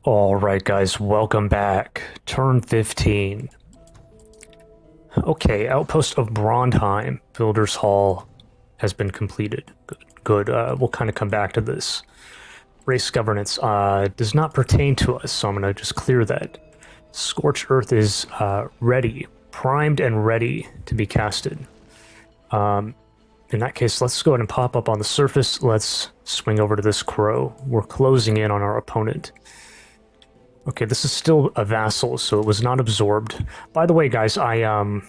Alright guys, welcome back. Turn 15. Okay, Outpost of Brondheim, Builder's Hall has been completed. Good. We'll kind of come back to this. Race governance does not pertain to us, so I'm going to just clear that. Scorched Earth is ready, primed and ready to be casted. In that case, let's go ahead and pop up on the surface. Let's swing over to this crow. We're closing in on our opponent. Okay, this is still a vassal, so it was not absorbed. By the way, guys, I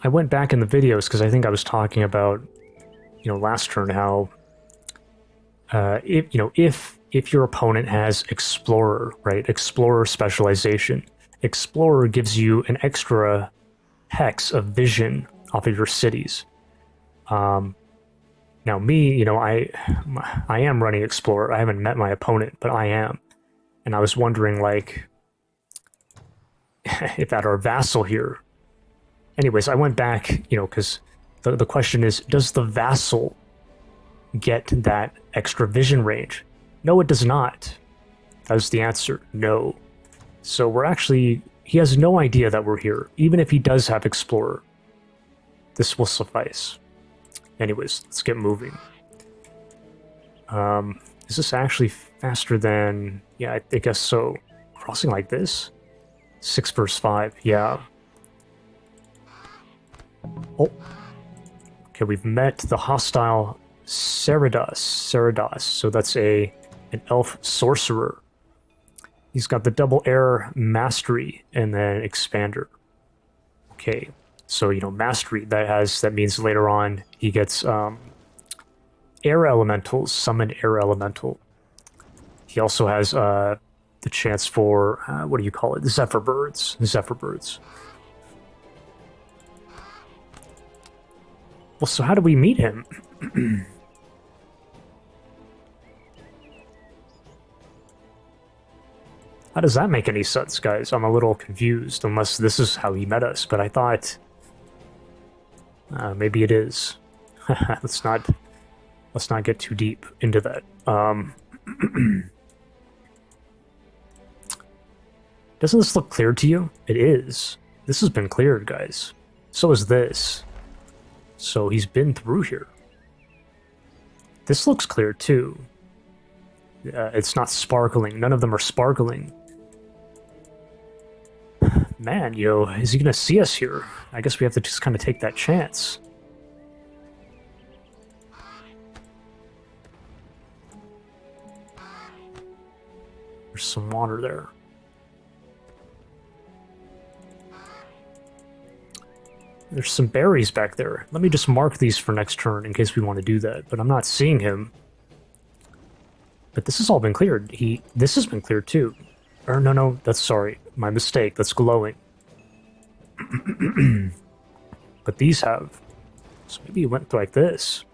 went back in the videos because I think I was talking about, last turn how if your opponent has Explorer, right? Explorer specialization. Explorer gives you an extra hex of vision off of your cities. Now me, I am running Explorer. I haven't met my opponent, but I am. And I was wondering, like, if at our vassal here. Anyways, I went back, because the question is, does the vassal get that extra vision range? No, it does not. That was the answer. No. So we're actually... He has no idea that we're here. Even if he does have Explorer, this will suffice. Anyways, let's get moving. Is this actually faster than... Yeah, I guess so. Crossing like this? 6 versus 5, yeah. Oh. Okay, we've met the hostile Cerados. So that's an elf sorcerer. He's got the double air mastery and then expander. Okay, so mastery, that means later on he gets air elementals, summoned air elemental. He also has the chance for what do you call it? Zephyr birds. Well, so how do we meet him? How does that make any sense, guys? I'm a little confused, unless this is how he met us, but I thought... maybe it is. Let's not get too deep into that. Doesn't this look clear to you? It is. This has been cleared, guys. So is this. So he's been through here. This looks clear, too. It's not sparkling. None of them are sparkling. Man, is he gonna see us here? I guess we have to just kind of take that chance. There's some water there. There's some berries back there. Let me just mark these for next turn in case we want to do that, but I'm not seeing him. But this has all been cleared. This has been cleared too. Or no, that's sorry. My mistake. That's glowing. But these have. So maybe it went like this.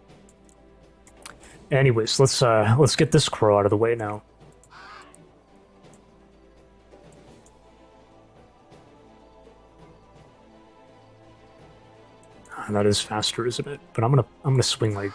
Anyways, let's get this crow out of the way now. That is faster, isn't it? But I'm gonna swing like...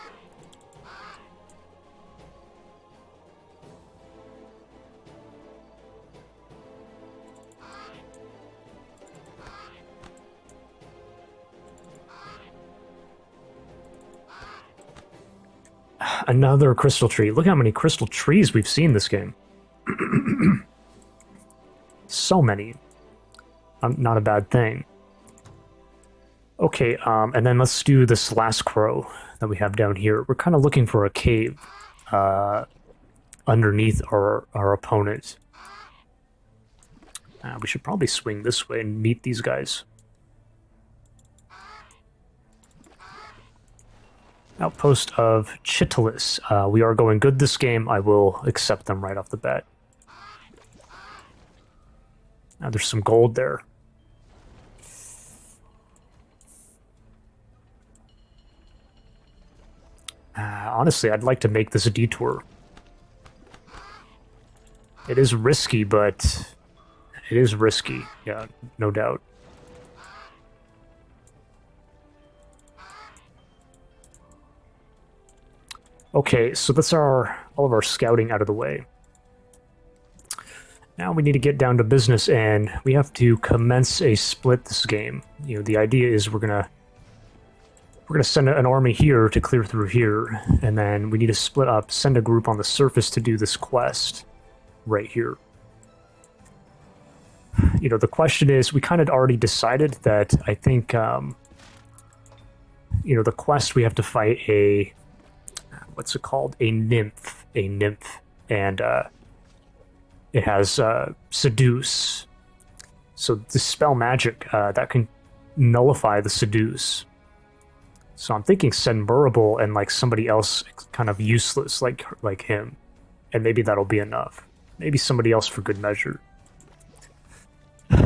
Another crystal tree. Look how many crystal trees we've seen this game. So many. Not a bad thing. Okay, and then let's do this last crow that we have down here. We're kind of looking for a cave underneath our opponent. We should probably swing this way and meet these guys. Outpost of Chitalis. We are going good this game. I will accept them right off the bat. There's some gold there. Honestly, I'd like to make this a detour. It is risky, but it is risky. Yeah, no doubt. Okay, so that's all of our scouting out of the way. Now we need to get down to business, and we have to commence a split this game. You know, the idea is we're gonna send an army here to clear through here, and then we need to split up, send a group on the surface to do this quest right here. You know, the question is, we kind of already decided that I think, you know, the quest we have to fight a, what's it called? A nymph, and it has seduce. So the spell magic that can nullify the seduce. So I'm thinking send Murable and like somebody else kind of useless like him, and maybe that'll be enough. Maybe somebody else for good measure.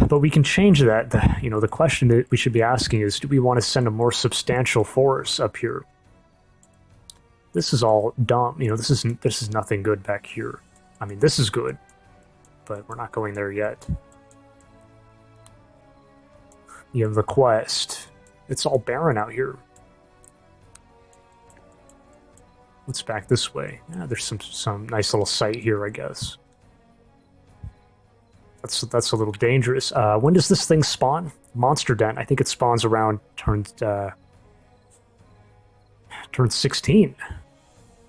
But we can change that. You know, the question that we should be asking is, do we want to send a more substantial force up here? This is all dumb. You know, this is nothing good back here. I mean, this is good, but we're not going there yet. You have the quest. It's all barren out here. Let's back this way. Yeah, there's some nice little site here, I guess. That's a little dangerous. When does this thing spawn? Monster Den. I think it spawns around turn 16.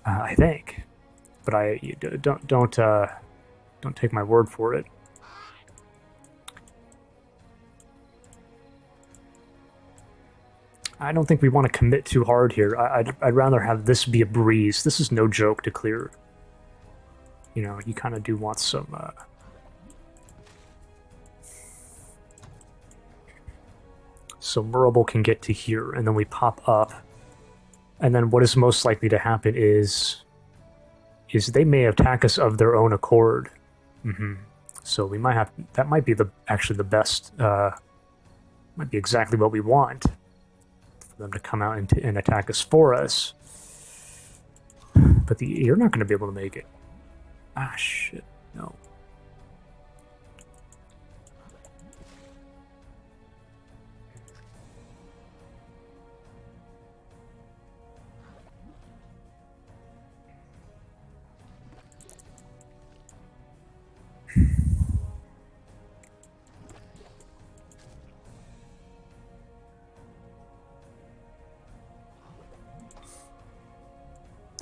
I think, but don't take my word for it. I don't think we want to commit too hard here. I'd rather have this be a breeze. This is no joke to clear. You know, you kind of do want some. So Murable can get to here, and then we pop up. And then what is most likely to happen is they may attack us of their own accord. So we might have, that might be actually the best, might be exactly what we want. For them to come out and attack us for us. But you're not going to be able to make it. Ah, shit, no.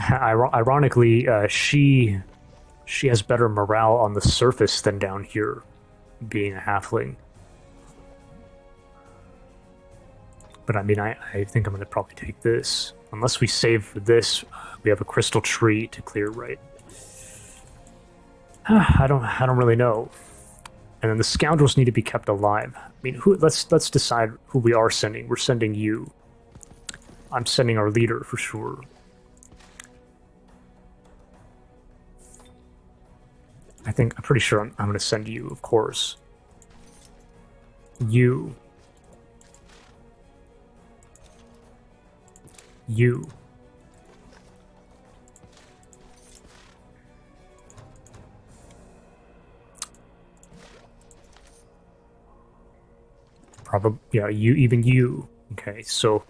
Ironically, she has better morale on the surface than down here, being a halfling. But I mean, I think I'm going to probably take this. Unless we save for this, we have a crystal tree to clear, right? I don't really know. And then the scoundrels need to be kept alive. I mean, let's decide who we are sending. We're sending you. I'm sending our leader for sure. I'm pretty sure I'm going to send you, of course. You. Probably, yeah, even you. Okay, so...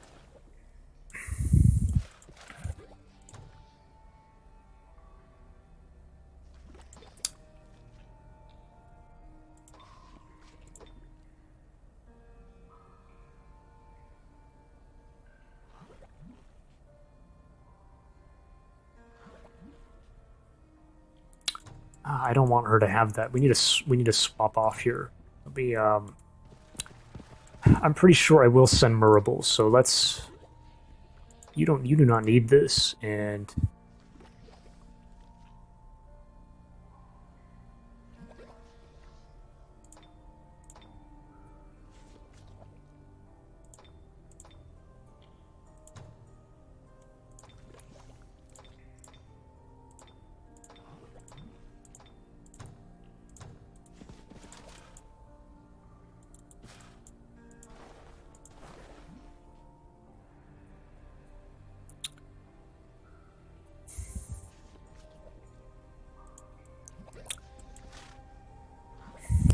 I don't want her to have that. We need to swap off here. Let me, I'm pretty sure I will send Murable, so let's... You do not need this, and...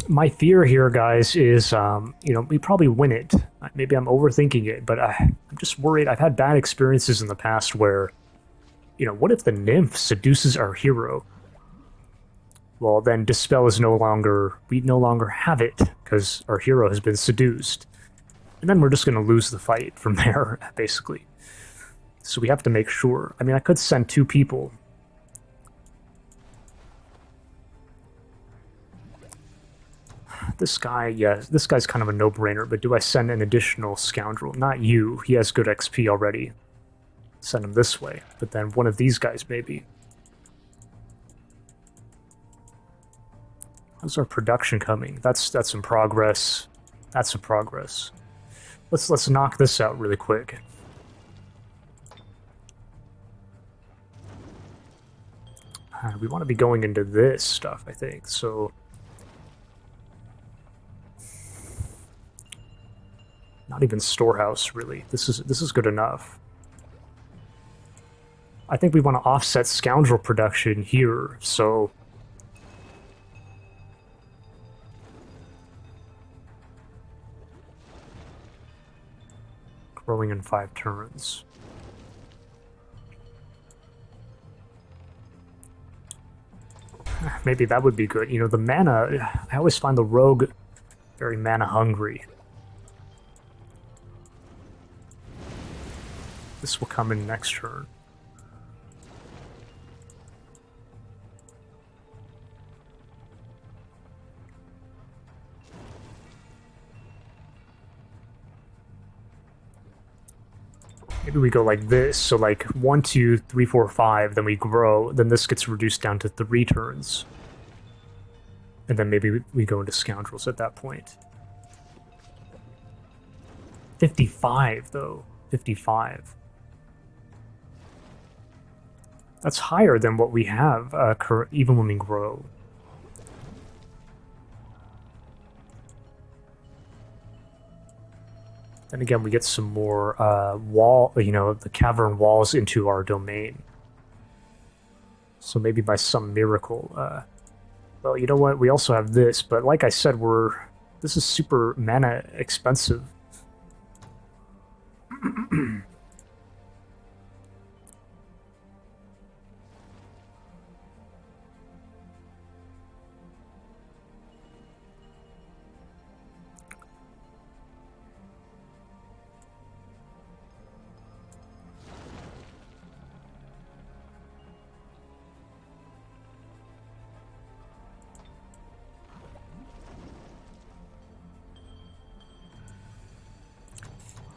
My fear here, guys, is, you know, we probably win it. Maybe I'm overthinking it, but I'm just worried. I've had bad experiences in the past where, you know, what if the nymph seduces our hero? well, then Dispel is no longer... We no longer have it, because our hero has been seduced. And then we're just going to lose the fight from there, basically. So we have to make sure. I mean, I could send 2 people. This guy, yeah, this guy's kind of a no-brainer, but do I send an additional scoundrel? Not you. He has good XP already. Send him this way. But then one of these guys, maybe. How's our production coming? That's in progress. That's in progress. Let's knock this out really quick. We want to be going into this stuff, I think. So not even storehouse, really. This is good enough. I think we want to offset scoundrel production here, so growing in 5 turns. Maybe that would be good. You know, the mana, I always find the rogue very mana hungry. This will come in next turn. Maybe we go like this, so like 1, 2, 3, 4, 5, then we grow, then this gets reduced down to 3 turns. And then maybe we go into scoundrels at that point. 55, though. 55. That's higher than what we have, even when we grow. Then again, we get some more the cavern walls into our domain. So maybe by some miracle. Well, you know what? We also have this, but like I said, this is super mana expensive.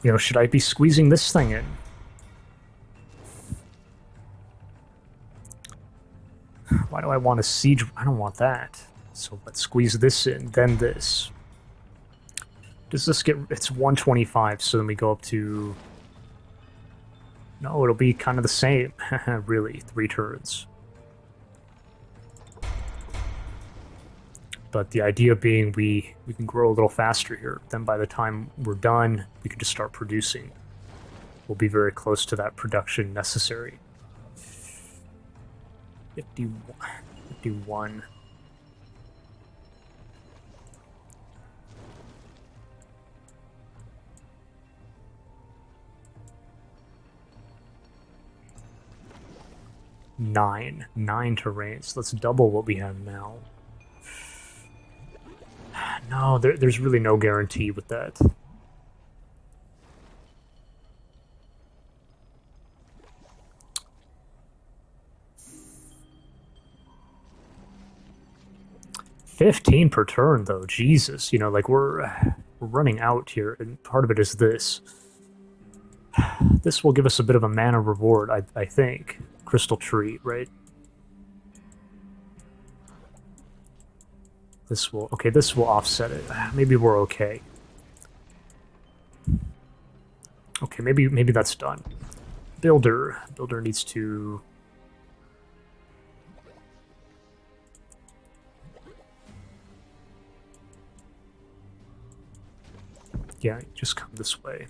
You know, should I be squeezing this thing in? Why do I want a siege? I don't want that. So let's squeeze this in, then this. Does this get... It's 125, so then we go up to... No, it'll be kind of the same. Really, 3 turns. But the idea being we can grow a little faster here. Then by the time we're done, we can just start producing. We'll be very close to that production necessary. 51. Nine terrains. Let's double what we have now. No, there's really no guarantee with that. $15 per turn, though. Jesus, you know, like we're running out here, and part of it is this. This will give us a bit of a mana reward, I think. Crystal Tree, right? This will... Okay, this will offset it. Maybe we're okay. Okay, maybe that's done. Builder needs to... Yeah, just come this way.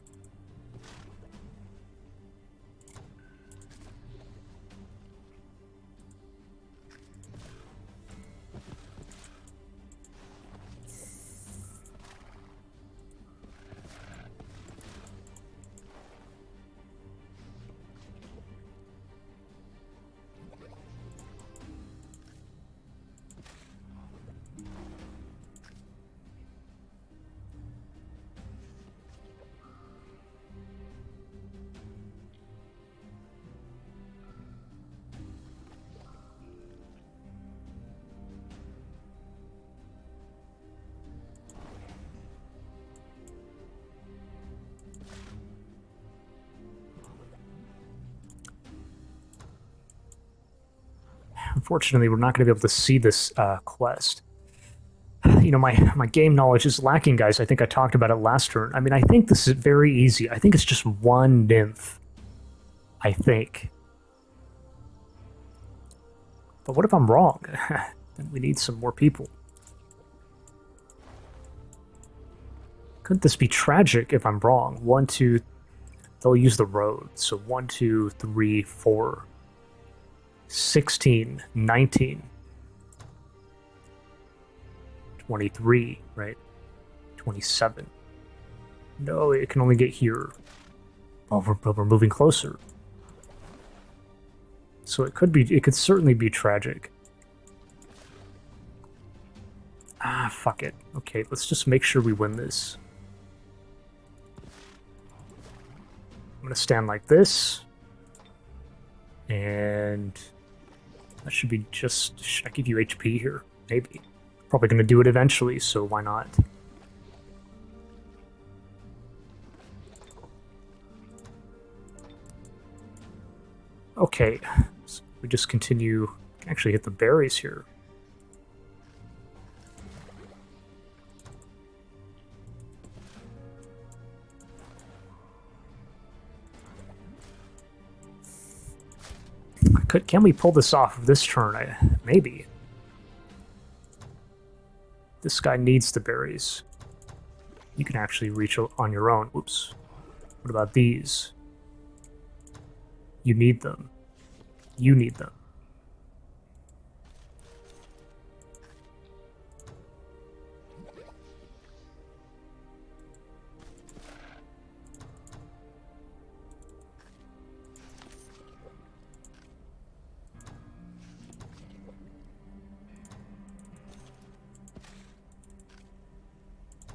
Unfortunately, we're not going to be able to see this quest. You know, my game knowledge is lacking, guys. I think I talked about it last turn. I mean, I think this is very easy. I think it's just one nymph. I think. But what if I'm wrong? Then we need some more people. Could this be tragic if I'm wrong? 1, 2... They'll use the road. So 1, 2, 3, 4... 16, 19... 23, right? 27. No, it can only get here. Oh, we're moving closer. So it could certainly be tragic. Ah, fuck it. Okay, let's just make sure we win this. I'm gonna stand like this. And that should be just... Should I give you HP here? Maybe. Probably gonna do it eventually, so why not? Okay, so we just continue... Actually hit the berries here. Can we pull this off this turn? Maybe. This guy needs the berries. You can actually reach on your own. Oops. What about these? You need them. You need them.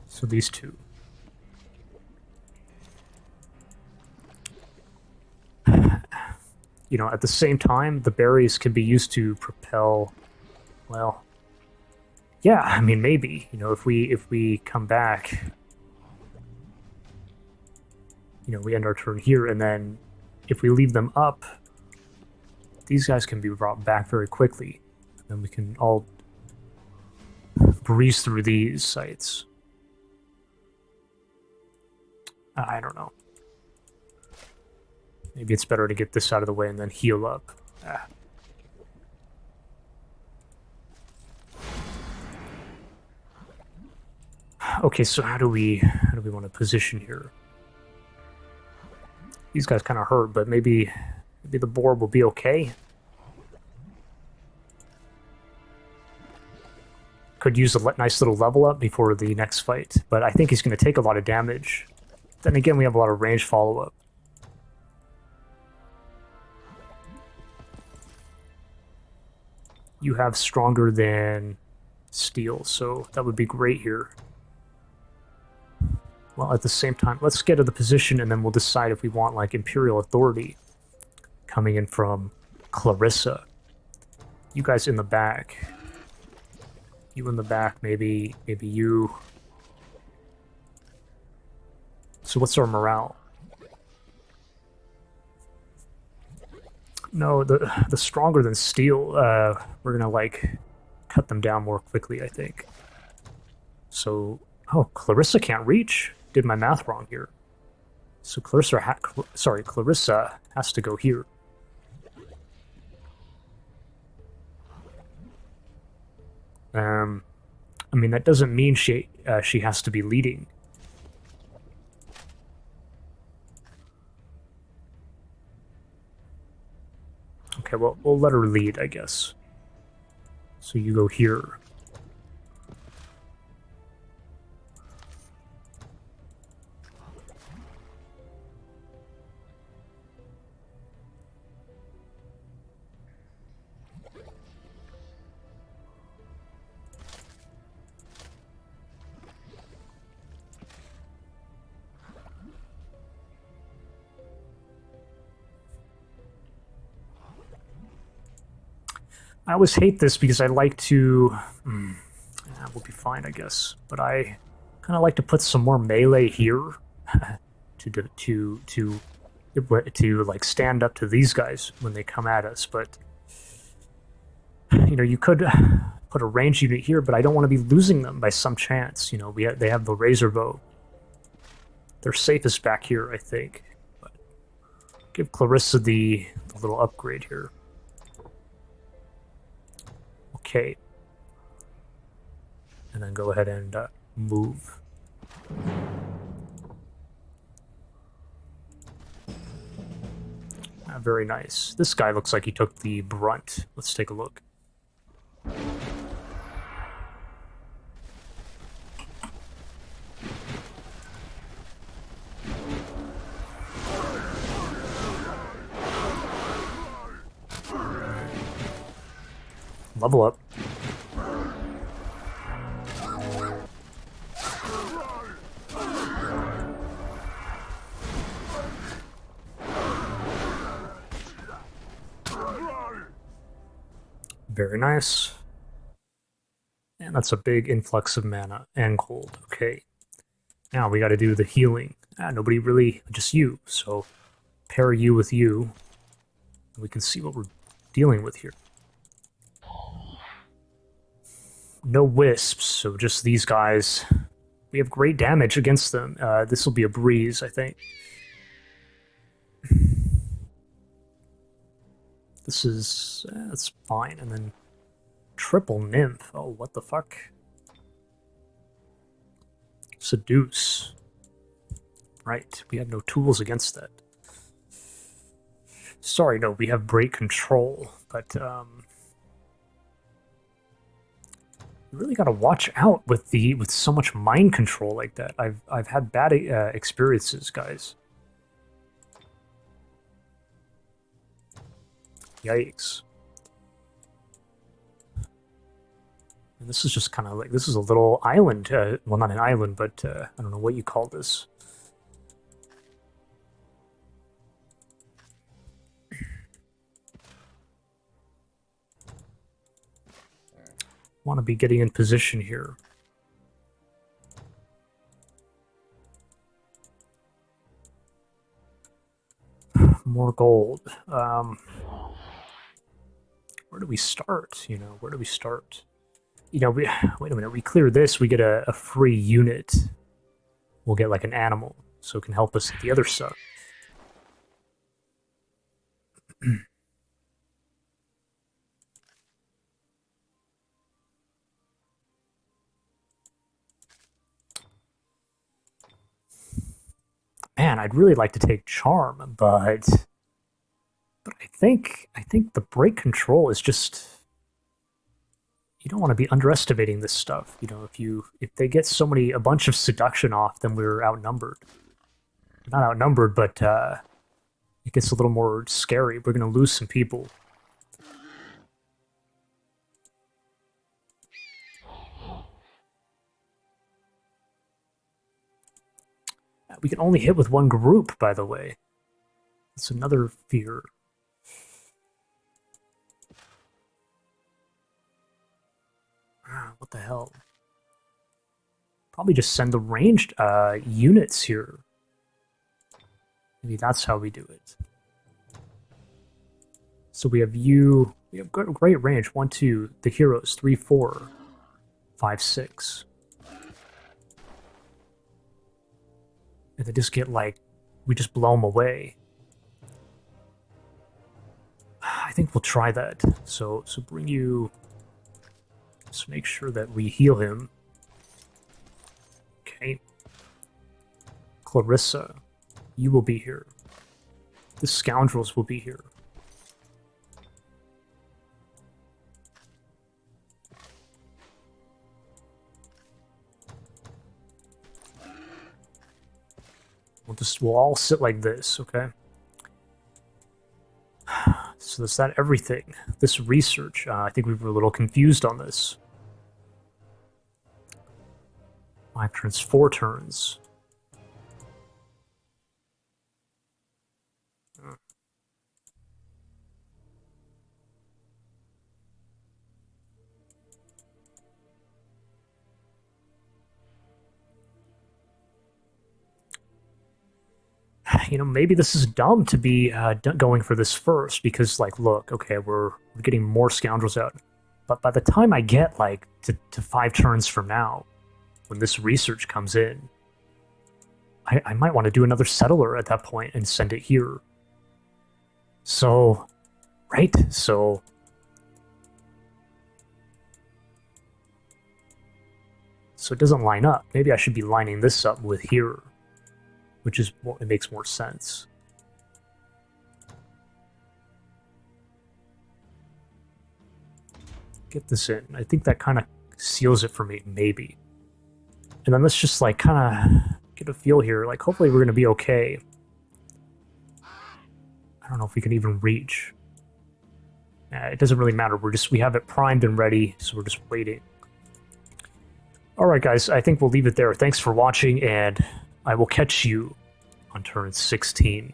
So these two. You know, at the same time, the berries can be used to propel, well, yeah, I mean, maybe, you know, if we come back, you know, we end our turn here, and then if we leave them up, these guys can be brought back very quickly. And then we can all breeze through these sites. I don't know. Maybe it's better to get this out of the way and then heal up. Ah. Okay, so how do we want to position here? These guys kind of hurt, but maybe the boar will be okay. Could use a nice little level up before the next fight, but I think he's going to take a lot of damage. Then again, we have a lot of range follow-up. You have stronger than steel, so that would be great here. Well, at the same time, let's get to the position and then we'll decide if we want, like, Imperial Authority coming in from Clarissa. You guys in the back. You in the back, maybe you. So what's our morale? No, the stronger than steel, we're gonna, like, cut them down more quickly, I think. So, oh, Clarissa can't reach? Did my math wrong here. So Clarissa has to go here. I mean, that doesn't mean she has to be leading. Okay, well, we'll let her lead, I guess. So you go here. I always hate this because I like to... we'll be fine, I guess. But I kind of like to put some more melee here to like stand up to these guys when they come at us. But you know, you could put a ranged unit here, but I don't want to be losing them by some chance. You know, they have the razor bow. They're safest back here, I think. But give Clarissa the little upgrade here. Okay. And then go ahead and move. Very nice. This guy looks like he took the brunt. Let's take a look. Level up. Very nice. And that's a big influx of mana and gold. Okay. Now we got to do the healing. Nobody really, just you. So pair you with you. We can see what we're dealing with here. No wisps, so just these guys. We have great damage against them. This will be a breeze, I think. This is... that's fine. And then triple nymph. Oh, what the fuck? Seduce. Right, we have no tools against that. Sorry, no, we have break control, but you really gotta watch out with so much mind control like that. I've had bad experiences, guys. Yikes. And this is just kind of like, this is a little island. Well, not an island, but I don't know what you call this. Want to be getting in position here. More gold. Where do we start? You know, where do we start? You know, wait a minute. We clear this, we get a free unit. We'll get like an animal, so it can help us with the other stuff. Man, I'd really like to take Charm, but I think the break control is just, you don't want to be underestimating this stuff. You know, if they get a bunch of seduction off, then we're outnumbered. Not outnumbered, but it gets a little more scary. We're going to lose some people. We can only hit with one group, by the way. That's another fear. What the hell? Probably just send the ranged units here. Maybe that's how we do it. So we have you. We have great range. 1, 2. The heroes. 3, 4, 5, 6. And they just get like, we just blow them away. I think we'll try that. So bring you. Let's make sure that we heal him. Okay. Clarissa, you will be here. The scoundrels will be here. We'll all sit like this, okay? So is that everything? This research, I think we were a little confused on this. 5 turns, 4 turns. You know, maybe this is dumb to be going for this first, because, like, look, okay, we're getting more scoundrels out. But by the time I get, like, to 5 turns from now, when this research comes in, I might want to do another settler at that point and send it here. So, right? So it doesn't line up. Maybe I should be lining this up with here, which is more, it makes more sense. Get this in. I think that kind of seals it for me, maybe. And then let's just like kind of get a feel here. Like hopefully we're gonna be okay. I don't know if we can even reach. It doesn't really matter. We have it primed and ready, so we're just waiting. Alright guys, I think we'll leave it there. Thanks for watching, and I will catch you on turn 16.